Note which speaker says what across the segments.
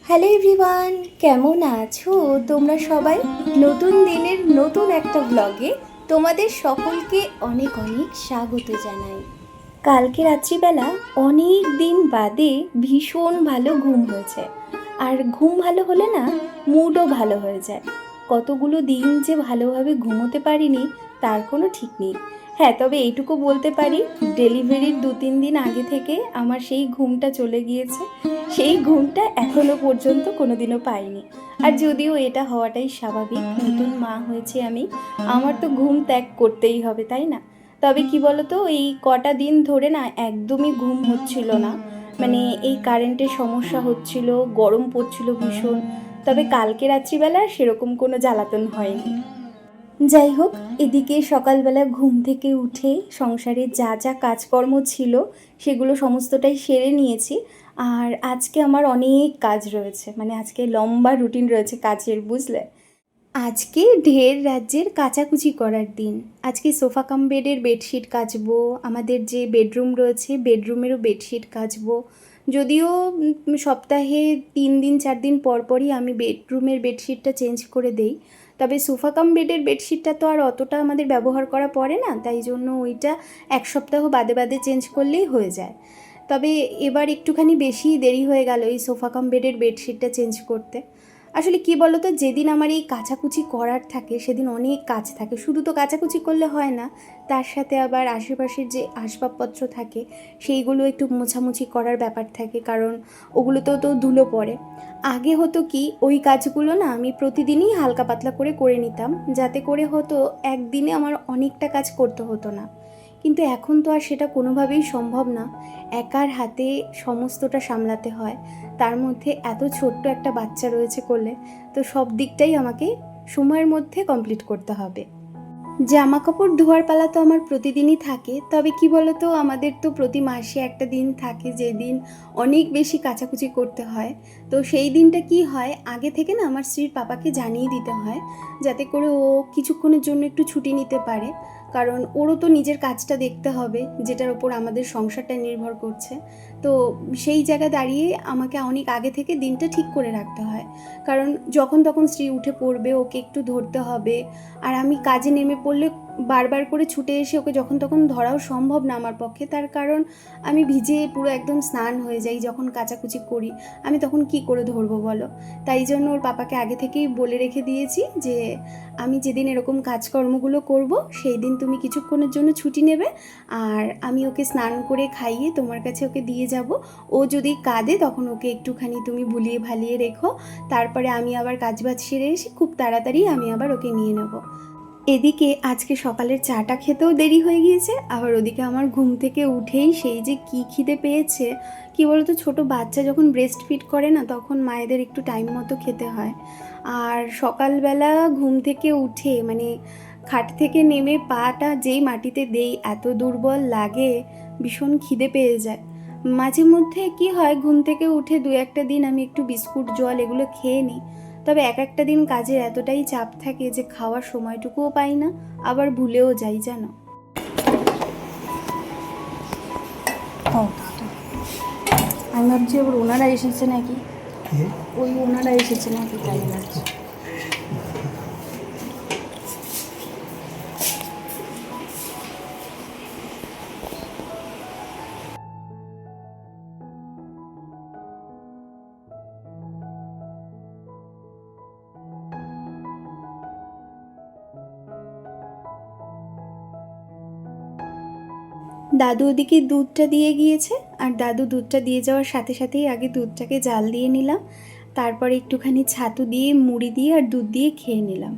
Speaker 1: Hello everyone, কেমন আছো তোমরা সবাই? নতুন দিনের নতুন একটা ব্লগে তোমাদের সকলকে অনেক অনেক স্বাগত জানাই। কালকে রাত্রিবেলা অনেক দিন বাদে ভীষণ ভালো ঘুম হয়েছে। আর ঘুম ভালো হলে না, মুডও ভালো হয়ে যায়। কতগুলো দিন যে ভালোভাবে ঘুমোতে পারিনি তার কোনো ঠিক নেই। হ্যাঁ, তবে এইটুকু বলতে পারি, ডেলিভারির 2-3 দিন আগে থেকে আমার সেই ঘুমটা চলে গিয়েছে। সেই ঘুমটা এখনো পর্যন্ত কোনোদিনও পাইনি। আর যদিও এটা হওয়াটাই স্বাভাবিক, নতুন মা হয়েছে আমি, আমার তো ঘুম ত্যাগ করতেই হবে, তাই না? তবে কি বলতো, এই কটা দিন ধরে না একদমই ঘুম হচ্ছিল না। মানে এই কারেন্টের সমস্যা হচ্ছিল, গরম পড়ছিল ভীষণ। তবে কালকে রাত্রিবেলা সেরকম কোনো জ্বালাতন হয়নি। যাই হোক, এদিকে সকালবেলা ঘুম থেকে উঠে সংসারে যা যা কাজকর্ম ছিল সেগুলো সমস্তটাই সেরে নিয়েছি। আর আজকে আমার অনেক কাজ রয়েছে, মানে আজকে লম্বা রুটিন রয়েছে কাজের, বুঝলে? আজকে ঢের রাজ্যের কাচাকুচি করার দিন। আজকে সোফা কাম বেডের বেডশিট কাচবো, আমাদের যে বেডরুম রয়েছে বেডরুমেরও বেডশিট কাচবো। যদিও সপ্তাহে 3 দিন 4 দিন পর পরই আমি বেডরুমের বেডশিটটা চেঞ্জ করে দেই, তবে সোফা কাম বেডের বেডশিটটা তো আর অতটা আমাদের ব্যবহার করা পড়ে না, তাই জন্য ওইটা 1 সপ্তাহ বাদে বাদে চেঞ্জ করলেই হয়ে যায়। তবে এবার একটুখানি বেশি দেরি হয়ে গেল এই সোফা কাম বেডের বেডশিটটা চেঞ্জ করতে। আসলে কি বলো তো, যেদিন আমার এই কাচাকুচি করার থাকে সেদিন অনেক কাজ থাকে। শুধু তো কাচাকুচি করলে হয় না, তার সাথে আবার আশেপাশের যে আসবাবপত্র থাকে সেইগুলো একটু মোছামুছি করার ব্যাপার থাকে, কারণ ওগুলোতেও তো ধুলো পড়ে। আগে হতো কি, ওই কাজগুলো না আমি প্রতিদিনই হালকা পাতলা করে করে নিতাম, যাতে করে হতো একদিনে আমার অনেকটা কাজ করতে হতো না। কিন্তু এখন তো আর সেটা কোনোভাবেই সম্ভব না। একার হাতে সমস্তটা সামলাতে হয়, তার মধ্যে এত ছোট্ট একটা বাচ্চা রয়েছে কোলে, তো সব দিকটাই আমাকে সময়ের মধ্যে কমপ্লিট করতে হবে। জামা কাপড় ধোয়ার পালা তো আমার প্রতিদিনই থাকে, তবে কি বলতো, আমাদের তো প্রতি মাসে একটা দিন থাকে যেদিন অনেক বেশি কাচাকুচি করতে হয়। তো সেই দিনটা কি হয়, আগে থেকে না আমার স্ত্রীর পাপাকে জানিয়ে দিতে হয়, যাতে করে ও কিছুক্ষণের জন্য একটু ছুটি নিতে পারে। কারণ ওরও তো নিজের কাজটা দেখতে হবে, যেটার ওপর আমাদের সংসারটা নির্ভর করছে। তো সেই জায়গা দাঁড়িয়ে আমাকে অনেক আগে থেকে দিনটা ঠিক করে রাখতে হয়, কারণ যখন তখন স্ত্রী উঠে পড়বে, ওকে একটু ধরতে হবে। আর আমি কাজে নেমে পড়লে বারবার করে ছুটে এসে ওকে যখন তখন ধরাও সম্ভব না আমার পক্ষে, তার কারণ আমি ভিজে পুরো একদম স্নান হয়ে যাই যখন কাচাকুচি করি। আমি তখন কি করে ধরবো বলো? তাই জন্য ওর পাপাকে আগে থেকেই বলে রেখে দিয়েছি যে আমি যেদিন এরকম কাজকর্মগুলো করব সেই দিন তুমি কিছুক্ষণের জন্য ছুটি নেবে, আর আমি ওকে স্নান করে খাইয়ে তোমার কাছে ওকে দিয়ে যাব। ও যদি কাঁদে তখন ওকে একটুখানি তুমি ভুলিয়ে ভালিয়ে রেখো, তারপরে আমি আবার কাজবাজ সেরে এসে খুব তাড়াতাড়ি আমি আবার ওকে নিয়ে নেব। এদিকে আজকে সকালের চাটা খেতেও দেরি হয়ে গিয়েছে, আবার ওদিকে আমার ঘুম থেকে উঠেই সেই যে কি খিদে পেয়েছে। কি বলতো, ছোট বাচ্চা যখন ব্রেস্ট ফিড করে না, তখন মায়েদের একটু টাইম মতো খেতে হয়। আর সকালবেলা ঘুম থেকে উঠে মানে খাট থেকে নেমে পাটা যেই মাটিতে দেই এত দুর্বল লাগে, ভীষণ খিদে পেয়ে যায়। মাঝে মধ্যে কি হয়, ঘুম থেকে উঠে 2-1 দিন আমি একটু বিস্কুট জল এগুলো খেয়ে নিই, তবে এক একটা দিন কাজের এতটাই চাপ থাকে যে খাওয়ার সময়টুকুও পাই না, আবার ভুলেও যাই, জানো। ও, আমি ভাবছি আবার ওনারা এসেছে নাকি, ওই ওনারা এসেছে নাকি, তাই ভাবছি। দাদু ওদিকে দুধটা দিয়ে গিয়েছে, আর দাদু দুধটা দিয়ে যাওয়ার সাথে সাথেই আগে দুধটাকে জাল দিয়ে নিলাম, তারপরে একটুখানি ছাতু দিয়ে মুড়ি দিয়ে আর দুধ দিয়ে খেয়ে নিলাম,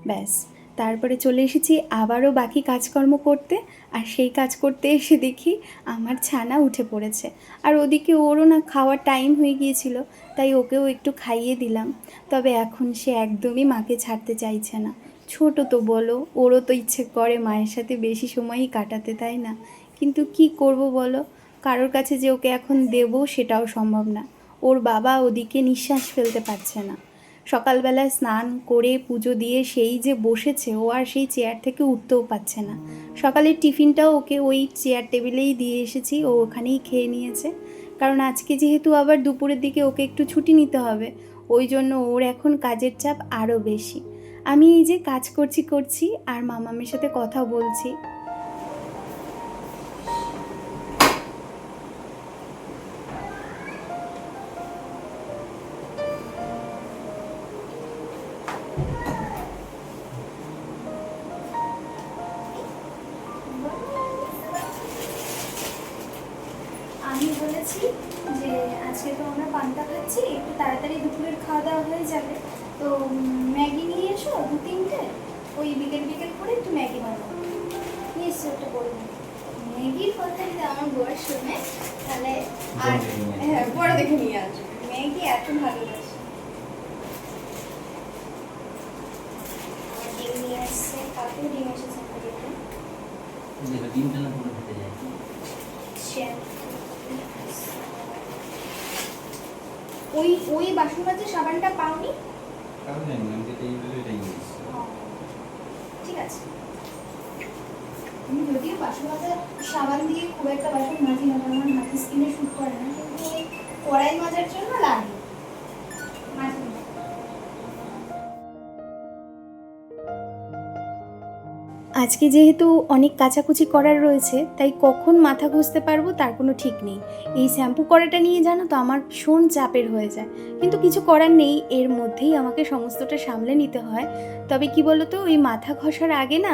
Speaker 1: ব্যাস। তারপরে চলে এসেছি আবারও বাকি কাজকর্ম করতে, আর সেই কাজ করতে এসে দেখি আমার ছানা উঠে পড়েছে। আর ওদিকে ওরও না খাওয়ার টাইম হয়ে গিয়েছিল, তাই ওকেও একটু খাইয়ে দিলাম। তবে এখন সে একদমই মাকে ছাড়তে চাইছে না। ছোট তো বলো, ওরও তো ইচ্ছে করে মায়ের সাথে বেশি সময়ই কাটাতে, তাই না? কিন্তু কি করব বলো, কারোর কাছে যে ওকে এখন দেব সেটাও সম্ভব না। ওর বাবা ওদিকে নিঃশ্বাস ফেলতে পারছে না। সকালবেলায় স্নান করে পুজো দিয়ে সেই যে বসেছে, ও আর সেই চেয়ার থেকে উঠতেও পারছে না। সকালের টিফিনটাও ওকে ওই চেয়ার টেবিলেই দিয়ে এসেছি, ও ওখানেই খেয়ে নিয়েছে। কারণ আজকে যেহেতু আবার দুপুরের দিকে ওকে একটু ছুটি নিতে হবে, ওই জন্য ওর এখন কাজের চাপ আরও বেশি। আমি এই যে কাজ করছি আর মামামের সাথে কথা বলছি। আমি বলেছি যে আজকে তো আমরা পান্তা খাচ্ছি, একটু তাড়াতাড়ি দুপুরের খাওয়া দাওয়া হয়ে যাবে, তো ম্যাগি নিয়ে এসো 2-3টে, ওই বিকেল করে একটু ম্যাগি বানাবো। নিয়ে এসছো একটা বলবো ম্যাগির কথা যদি আমার বর শোনে তাহলে আর হ্যাঁ বড় দেখে নিয়ে আসবে। ম্যাগি এত ভালোবাসে। ডিম নিয়ে এসছে, কাকু ডিম এসেছে
Speaker 2: ডিমটা না পুরো ফেটে যায়।
Speaker 1: ওই বাসন মাজার সাবানটা পাওনি? ঠিক আছে। আমি যদিও বাসন মাজার সাবান দিয়ে খুব একটা বাসন মাজি না, কারণ আমার হাতের স্কিনে শুট করে না, কিন্তু ওই কড়াই মাজার জন্য লাগে। মাঝে আজকে যেহেতু অনেক কাচাকুচি করার রয়েছে, তাই কখন মাথা ঘষতে পারবো তার কোনো ঠিক নেই। এই শ্যাম্পু করাটা নিয়ে জানো তো আমার ভীষণ চাপের হয়ে যায়, কিন্তু কিছু করার নেই, এর মধ্যেই আমাকে সমস্তটা সামলে নিতে হয়। তবে কি বলো তো, ওই মাথা ঘষার আগে না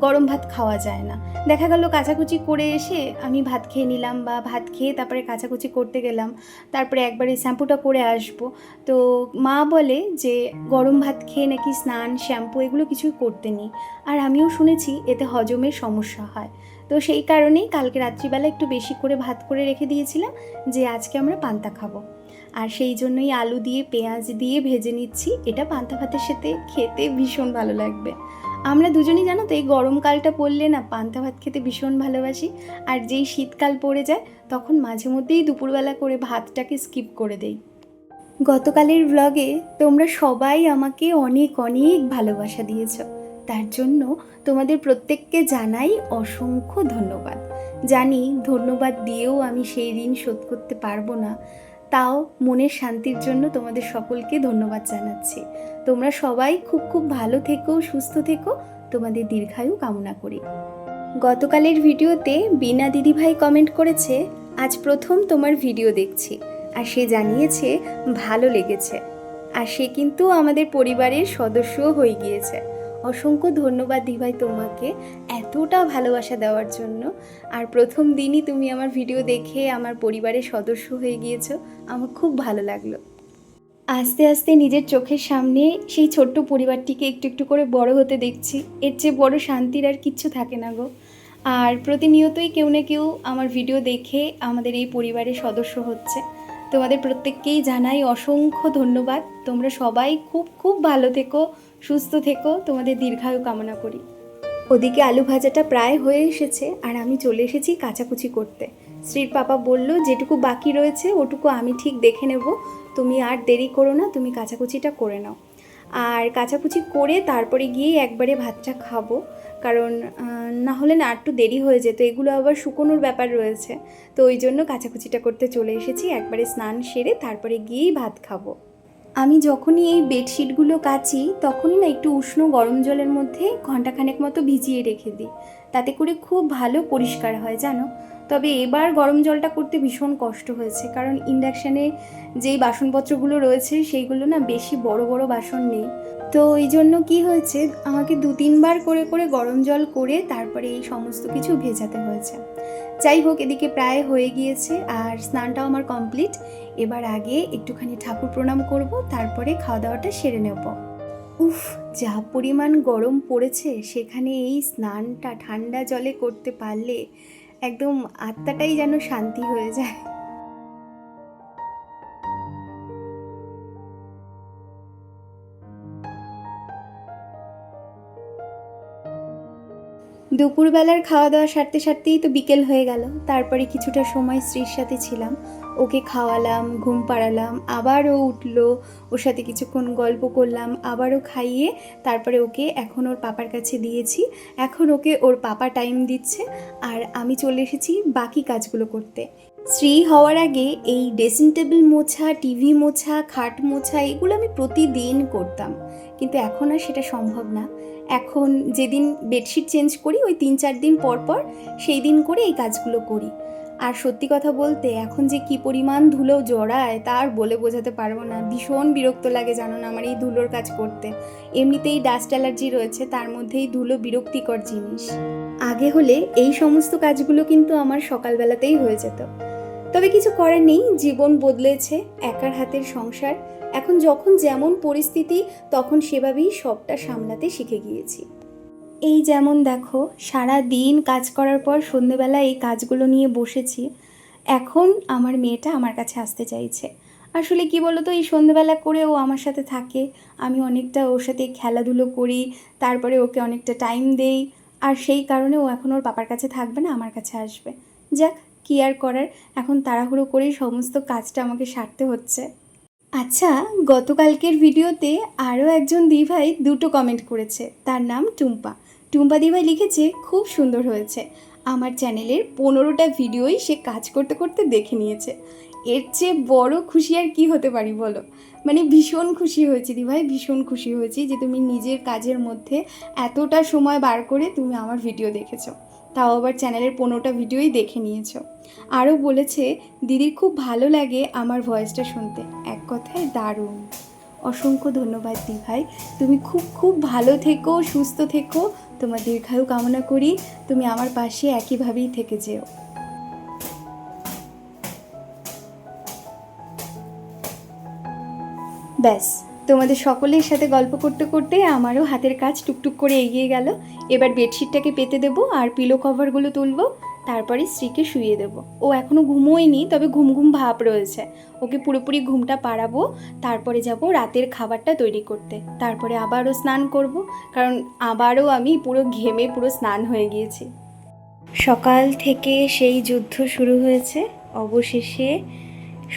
Speaker 1: গরম ভাত খাওয়া যায় না। দেখা গেল কাচাকুচি করে এসে আমি ভাত খেয়ে নিলাম, বা ভাত খেয়ে তারপরে কাচাকুচি করতে গেলাম, তারপরে একবারে শ্যাম্পুটা করে আসবো। তো মা বলে যে গরম ভাত খেয়ে নাকি স্নান শ্যাম্পু এগুলো কিছুই করতে নেই, আর আমিও শুনেছি এতে হজমের সমস্যা হয়। তো সেই কারণেই কালকে রাত্রিবেলা একটু বেশি করে ভাত করে রেখে দিয়েছিলাম যে আজকে আমরা পান্তা খাবো, আর সেই জন্যই আলু দিয়ে পেঁয়াজ দিয়ে ভেজে নিচ্ছি। এটা পান্তা ভাতের সাথে খেতে ভীষণ ভালো লাগবে। আমরা দুজনেই জানো তো এই গরমকালটা পড়লে না পান্তা ভাত খেতে ভীষণ ভালোবাসি, আর যেই শীতকাল পড়ে যায় তখন মাঝে মধ্যেই দুপুরবেলা করে ভাতটাকে স্কিপ করে দেই। গতকালের ব্লগে তোমরা সবাই আমাকে অনেক অনেক ভালোবাসা দিয়েছো, তার জন্য তোমাদের প্রত্যেককে জানাই অসংখ্য ধন্যবাদ। জানি ধন্যবাদ দিয়েও আমি সেই ঋণ শোধ করতে পারবো না, তাও মনের শান্তির জন্য তোমাদের সকলকে ধন্যবাদ জানাচ্ছি। তোমরা সবাই খুব খুব ভালো থেকো, সুস্থ থেকো, তোমাদের দীর্ঘায়ু কামনা করি। গতকালের ভিডিওতে বীণা দিদিভাই কমেন্ট করেছে, আজ প্রথম তোমার ভিডিও দেখছি, আর সে জানিয়েছে ভালো লেগেছে, আর সে কিন্তু আমাদের পরিবারের সদস্যও হয়ে গিয়েছে। অসংখ্য ধন্যবাদ দিভাই তোমাকে এতটা ভালোবাসা দেওয়ার জন্য। আর প্রথম দিনই তুমি আমার ভিডিও দেখে আমার পরিবারের সদস্য হয়ে গিয়েছো, আমার খুব ভালো লাগলো। আস্তে আস্তে নিজের চোখের সামনে সেই ছোট্ট পরিবারটিকে একটু একটু করে বড় হতে দেখছি, এর চেয়ে বড় শান্তির আর কিচ্ছু থাকে না গো। আর প্রতিনিয়তই কেউ না কেউ আমার ভিডিও দেখে আমাদের এই পরিবারের সদস্য হচ্ছে। তোমাদের প্রত্যেককেই জানাই অসংখ্য ধন্যবাদ। তোমরা সবাই খুব খুব ভালো থেকো, সুস্থ থেকো, তোমাদের দীর্ঘায়ু কামনা করি। ওদিকে আলু ভাজাটা প্রায় হয়ে এসেছে, আর আমি চলে এসেছি কাচাকুচি করতে। শ্রীর পাপা বলল যেটুকু বাকি রয়েছে ওটুকু আমি ঠিক দেখে নেব, তুমি আর দেরি করো না, তুমি কাচাকুচিটা করে নাও। আর কাচাকুচি করে তারপরে গিয়ে একবারে ভাতটা খাবো, কারণ না হলে না একটু দেরি হয়ে যেত, এগুলো আবার শুকোনোর ব্যাপার রয়েছে। তো ওই জন্য কাচাকুচিটা করতে চলে এসেছি, একবারে স্নান সেরে তারপরে গিয়েই ভাত খাবো। আমি যখনই এই বেডশিটগুলো কাচি তখনই না একটু উষ্ণ গরম জলের মধ্যে ঘন্টাখানেক মতো ভিজিয়ে রেখে দিই, তাতে করে খুব ভালো পরিষ্কার হয় জানো। তবে এবার গরম জলটা করতে ভীষণ কষ্ট হয়েছে, কারণ ইন্ডাকশানে যেই বাসনপত্রগুলো রয়েছে সেইগুলো না বেশি বড় বড় বাসন নেই। তো ওই জন্য কি হয়েছে, আমাকে 2-3 বার করে করে গরম জল করে তারপরে এই সমস্ত কিছু ভেজাতে হয়েছে। যাই হোক, এদিকে প্রায় হয়ে গিয়েছে আর স্নানটাও আমার কমপ্লিট। এবার আগে একটুখানি ঠাকুর প্রণাম করব, তারপরে খাওয়া দাওয়াটা সেরে নেব। উফ, যা পরিমাণ গরম পড়েছে, সেখানে এই স্নানটা ঠান্ডা জলে করতে পারলে একদম আত্মাটাই যেন শান্তি হয়ে যায়। দুপুরবেলার খাওয়া দাওয়া সারতে সারতেই তো বিকেল হয়ে গেল। তারপরে কিছুটা সময় স্ত্রীর সাথে ছিলাম, ওকে খাওয়ালাম, ঘুম পাড়ালাম, আবার ও উঠলো, ওর সাথে কিছুক্ষণ গল্প করলাম, আবারও খাইয়ে তারপরে ওকে এখন ওর পাপার কাছে দিয়েছি। এখন ওকে ওর পাপা টাইম দিচ্ছে, আর আমি চলে এসেছি বাকি কাজগুলো করতে। স্ত্রী হওয়ার আগে এই ড্রেসিং টেবিল মোছা, টিভি মোছা, খাট মোছা এগুলো আমি প্রতিদিন করতাম, কিন্তু এখন আর সেটা সম্ভব না। এখন যেদিন বেডশিট চেঞ্জ করি ওই 3-4 দিন পর পর সেই দিন করে এই কাজগুলো করি। আর সত্যি কথা বলতে এখন যে কি পরিমাণ ধুলো জড়ায় তা আর বলে বোঝাতে পারবো না। ভীষণ বিরক্ত লাগে জানো না আমার এই ধুলোর কাজ করতে। এমনিতেই ডাস্ট অ্যালার্জি রয়েছে, তার মধ্যেই ধুলো বিরক্তিকর জিনিস। আগে হলে এই সমস্ত কাজগুলো কিন্তু আমার সকালবেলাতেই হয়ে যেত, তবে কিছু করার নেই, জীবন বদলেছে, একার হাতের সংসার। এখন যখন যেমন পরিস্থিতি তখন সেভাবেই সবটা সামলাতে শিখে গিয়েছি। এই যেমন দেখো, সারা দিন কাজ করার পর সন্ধেবেলা এই কাজগুলো নিয়ে বসেছি। এখন আমার মেয়েটা আমার কাছে আসতে চাইছে। আসলে কি বলো তো, এই সন্ধেবেলা করে ও আমার সাথে থাকে, আমি অনেকটা ওর সাথে খেলাধুলো করি, তারপরে ওকে অনেকটা টাইম দেই, আর সেই কারণে ও এখন ওর পাপার কাছে থাকবে না, আমার কাছে আসবে। যাক, কি আর করার, এখন তাড়াহুড়ো করেই সমস্ত কাজটা আমাকে সারতে হচ্ছে। আচ্ছা, গতকালকের ভিডিওতে আরও একজন দিভাই দুটো কমেন্ট করেছে, তার নাম টুম্পা। টুম্পা দিভাই লিখেছে, খুব সুন্দর হয়েছে। আমার চ্যানেলের 15টা ভিডিওই সে কাজ করতে করতে দেখে নিয়েছে। এর চেয়ে বড় খুশি আর কি হতে পারি বলো। মানে ভীষণ খুশি হয়েছি দিভাই, ভীষণ খুশি হয়েছি যে তুমি নিজের কাজের মধ্যে এতটা সময় বার করে তুমি আমার ভিডিও দেখেছো, তাও আবার চ্যানেলের 15টা ভিডিওই দেখে নিয়েছো। আরও বলেছে, দিদির খুব ভালো লাগে আমার ভয়েসটা শুনতে, এক কথায় দারুণ। অসংখ্য ধন্যবাদ দিভাই, তুমি খুব খুব ভালো থেকো, সুস্থ থেকো, তোমার দীর্ঘায়ু কামনা করি, তুমি আমার পাশে একইভাবেই থেকে যেও। ব্যাস, তোমাদের সকলের সাথে গল্প করতে করতে আমারও হাতের কাজ টুকটুক করে এগিয়ে গেল। এবার বেডশিটটাকে পেতে দেবো আর পিলো কভারগুলো তুলবো, তারপরে স্ত্রীকে শুইয়ে দেবো। ও এখনও ঘুমোয়নি, তবে ঘুম ঘুম ভাব রয়েছে। ওকে পুরোপুরি ঘুমটা পাড়াবো, তারপরে যাব রাতের খাবারটা তৈরি করতে, তারপরে আবারও স্নান করব, কারণ আবারও আমি পুরো ঘেমে পুরো স্নান হয়ে গিয়েছি। সকাল থেকে সেই যুদ্ধ শুরু হয়েছে, অবশেষে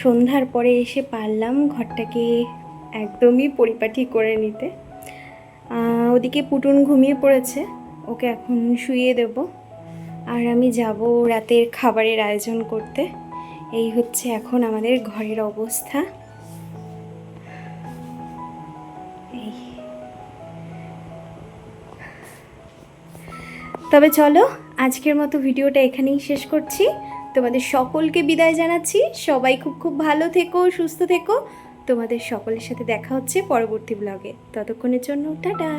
Speaker 1: সন্ধ্যার পরে এসে পারলাম ঘরটাকে একদমই পরিপাটি করে নিতে। ওদিকে পুটুন ঘুমিয়ে পড়েছে, ওকে এখন শুইয়ে দেব, আর আমি যাব রাতের খাবারের আয়োজন করতে। এই হচ্ছে এখন আমাদের ঘরের অবস্থা। এই, তবে চলো আজকের মতো ভিডিওটা এখানেই শেষ করছি। তোমাদের সকলকে বিদায় জানাচ্ছি, সবাই খুব খুব ভালো থেকো, সুস্থ থেকো। তোমাদের সকলের সাথে দেখা হচ্ছে পরবর্তী ব্লগে, ততক্ষণের জন্য টাটা।